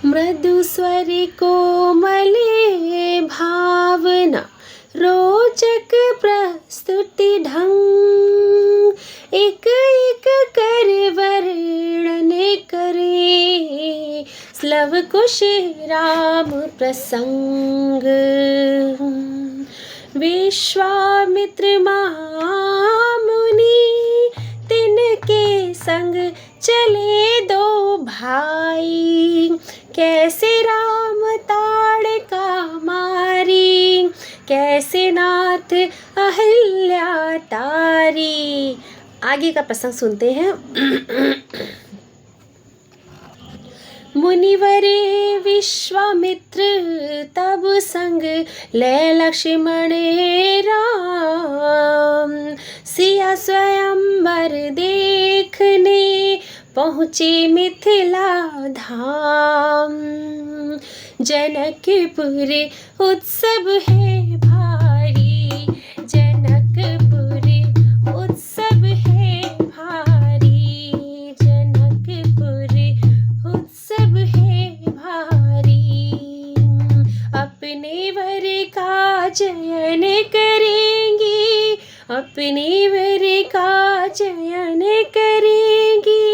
मृदु स्वर कोमले भावना, रोचक प्रस्तुति ढंग, एक एक कर वर्णन करे, स्लव कुश राम प्रसंग। विश्वामित्र महामुनि, तिनके संग चले दो भाई, कैसे राम ताड़का मारी, कैसे नाथ अहिल्या तारी। आगे का प्रसंग सुनते हैं। मुनिवरे विश्वामित्र तब संग ले लक्ष्मण राम, सिया स्वयंवर देखने पहुँचे मिथिला धाम। जनकपुर उत्सव है भारी, जनकपुर उत्सव है भारी, जनकपुर उत्सव है भारी। अपने वर का चयन करेंगी, अपने वर का चयन करेंगी,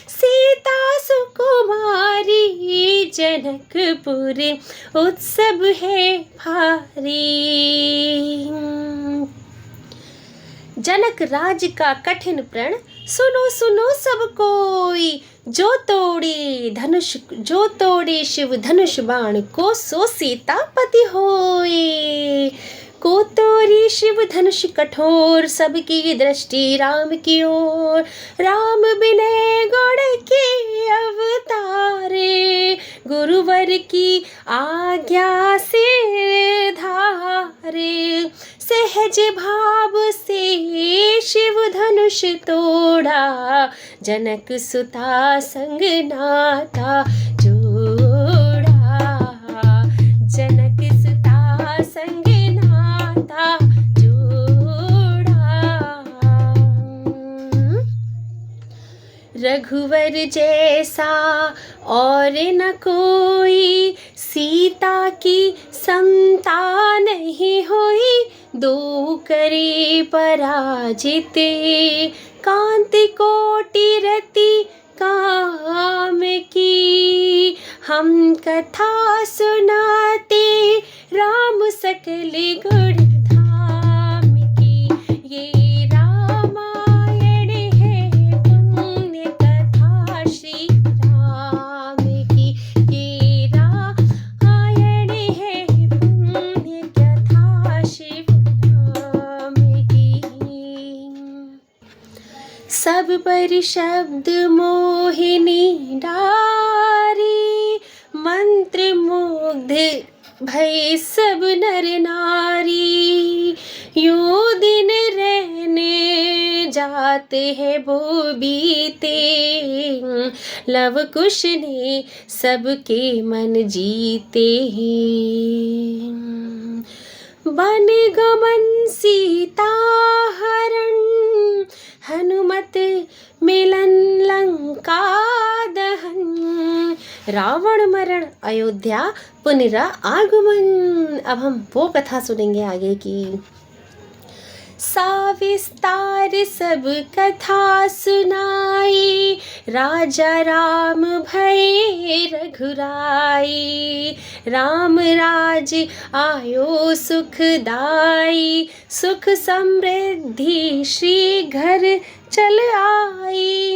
सीता सुकुमारी, जनकपुर उत्सव है भारी। जनक राज का कठिन प्रण सुनो सुनो सब कोई, जो तोड़े शिव धनुष बाण को, सो सीतापति होए। को तोरी शिव धनुष कठोर, सबकी दृष्टि राम की ओर। राम बिने गौड़ के अवतारे, गुरुवर की आज्ञा से धारे। सहज भाव से शिव धनुष तोड़ा, जनक सुता संग नाता जोड़ा, जनक सुता संग नाता जोड़ा। रघुवर जैसा और न कोई, सीता की संतान नहीं हुई, दो करे पराजित, कांति कोटि रति काम की। हम कथा सुनाते राम सकल गुण धाम की, ये रामायण है पुण्य कथा श्री राम की, ये रामायण है पुण्य कथा शिव राम की। सब पर शब्द मोहिनी डारी, मंत्र मुग्ध भय सब नर नारी। यूं दिन रहने जाते हैं वो बीते, लव कुश ने सबके मन जीते हैं। वन गमन सीता हरण, हनुमत मिलन लंका दहन। रावण मरण अयोध्या पुनरागमन। अब हम वो कथा सुनेंगे आगे की। साविस्तार सब कथा सुनाई, राजा राम भये रघुराई। राम राज आयो सुखदाई, सुख समृद्धि श्री घर चल आई।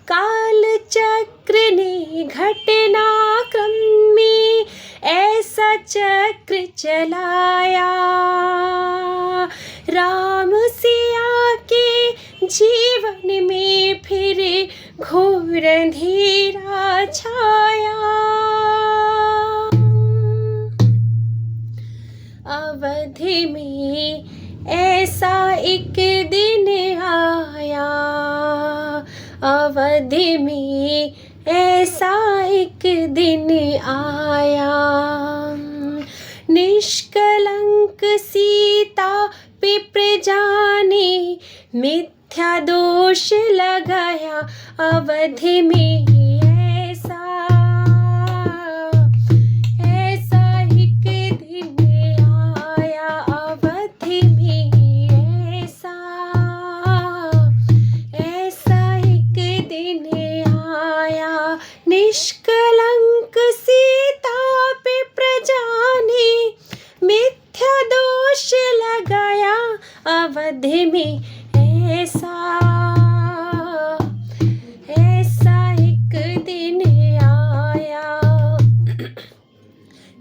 काल चक्र ने घटनाक्रम में ऐसा चक्र चलाया, राम सिया के जीवन में फिर घोर अंधेरा छाया। अवध में ऐसा एक दिन आया, अवध में ऐसा एक दिन आया। निष्कलंक सीता पे प्रजा ने मिथ्या दोष लगाया, अवध में ऐसा निष्कलंक सीता पे प्रजा ने मिथ्या दोष लगाया, अवध में ऐसा एक दिन आया।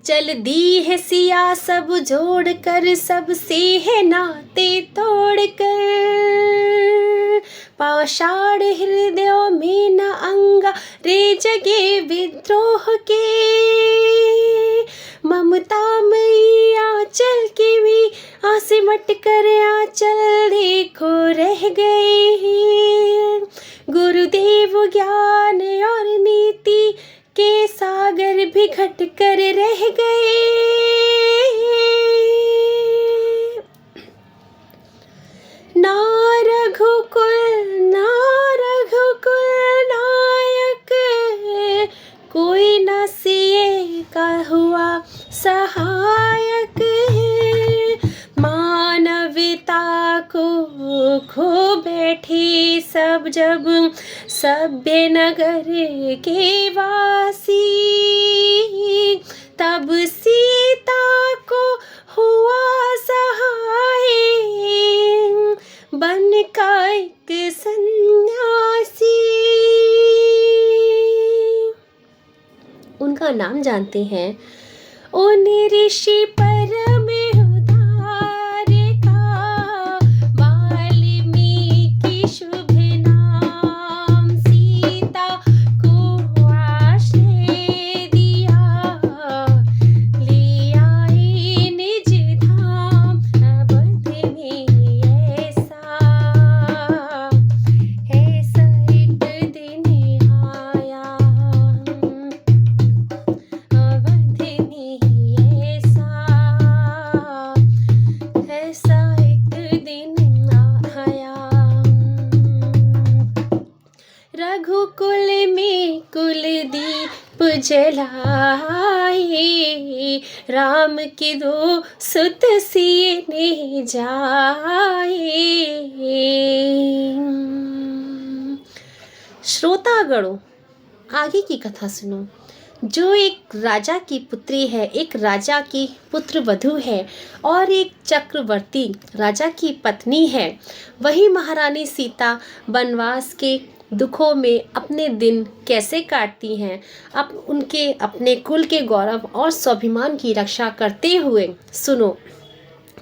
चल दी है सिया सब जोड़ कर, सबसे है नाते तोड़ कर, पाषाण हृदयों में न अंगा रे जगे विद्रोह के, ममता मई आंचल की भी आसिमट कर आंचल देखो रह गए। गुरुदेव ज्ञान और नीति के सागर भी घट कर रह गए। ना रघुकुल नायक, कोई न सिए का हुआ सहायक है। मानवता को खो बैठे सब जब सभ्य नगर के वासी, तब सीता को हुआ सहाय बन का एक सन्यासी। उनका नाम जानते हैं? उन ऋषि परम उदार का वाल्मीकि शुभ नाम, सीता को आश्रय दिया ले आए निज धाम, अवध में ऐसा एक दिन आया, अवध में ऐसा एक दिन आया। रघुकुल में कुलदीप जलाए, राम के दो सुत सिए ने जाए। श्रोतागणों, आगे की कथा सुनो। जो एक राजा की पुत्री है, एक राजा की पुत्र वधू है और एक चक्रवर्ती राजा की पत्नी है, वही महारानी सीता वनवास के दुखों में अपने दिन कैसे काटती हैं, अब उनके अपने कुल के गौरव और स्वाभिमान की रक्षा करते हुए सुनो।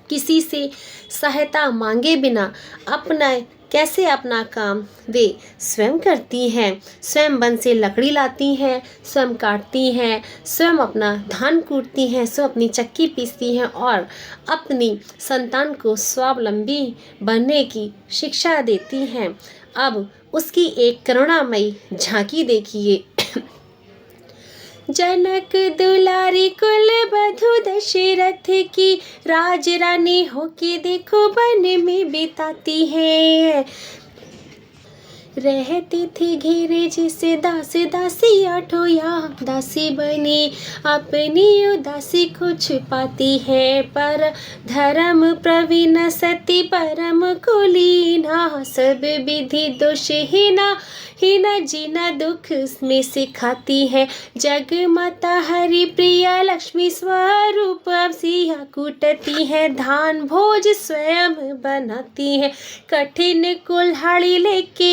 किसी से सहायता मांगे बिना कैसे अपना काम वे स्वयं करती हैं। स्वयं वन से लकड़ी लाती हैं, स्वयं काटती हैं, स्वयं अपना धान कूटती हैं, स्वयं अपनी चक्की पीसती हैं और अपनी संतान को स्वावलंबी बनने की शिक्षा देती हैं। अब उसकी एक करुणामयी झांकी देखिए। जनक दुलारी कुल वधु दशरथ की, राज रानी होके देखो वन में बिताती है। रहती थी घेरे जिसे दास दासी आठों, या दासी बनी अपनी उदासी को छुपाती है। पर धर्म प्रवीण सती परम कुलीना, सब विधि दोष हीना जीना दुख में सिखाती है। जग माता हरि प्रिया लक्ष्मी स्वरूप अब सिया कूटती है, धान भोज स्वयं बनाती है। कठिन कुल्हाड़ी लेके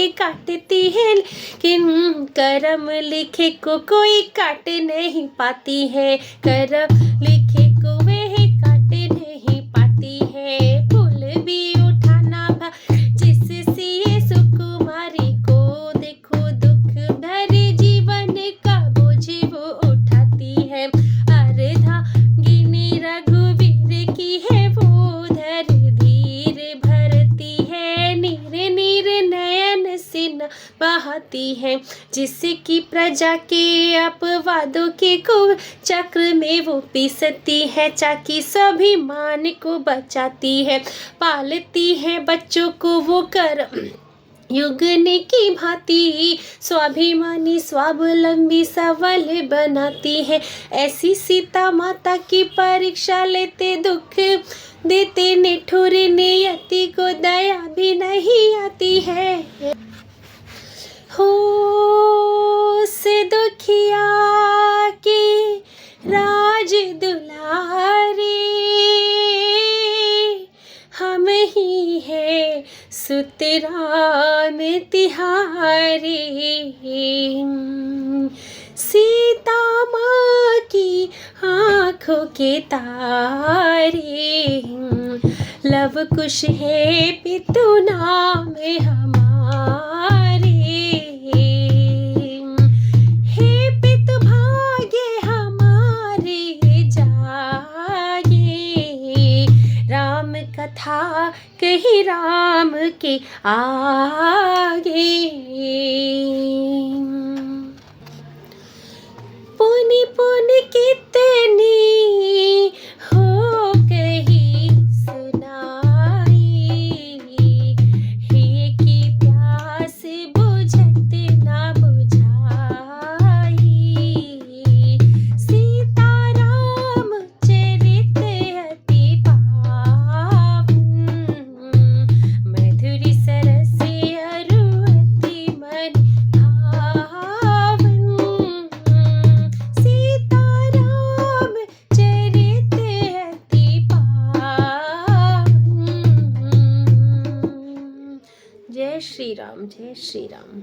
काटती है, लेकिन करम लिखे को कोई काट नहीं पाती है। करम लिखे को वह काट नहीं पाती है। फूल भी उठाना जिससे ये सुकुमारी को देखो, दुख भरे जीवन का बोझ वो उठाती है। अर्धांगिनी रघुवीर की है वो धर धीर भरती है, नीर नीर नयन से न बहाती है। जिसकी प्रजा के अपवादों के को चक्र में वो पीसती है, चाकी स्वाभिमान को बचाती है। पालती है बच्चों को वो कर युगने की भांति, स्वाभिमानी स्वावलंबी सबल बनाती है। ऐसी सीता माता की परीक्षा लेते, दुख देते निठुर नियति को दया भी नहीं आती है। सीता माँ की आँखों के तारे, लव कुश है पितु नाम हमारे। हे पितु भाग्य हमारे जागे, राम कथा कही राम के आगे। पुनि पुनि कितनी हो कही सुनाई, हे की प्यास बुझत ना बुझाई। सीता राम चरित अति पावन, मधुर सरस अरु अति मन भावन। सीता राम चरित अति पावन। जय श्री राम, जय श्री राम।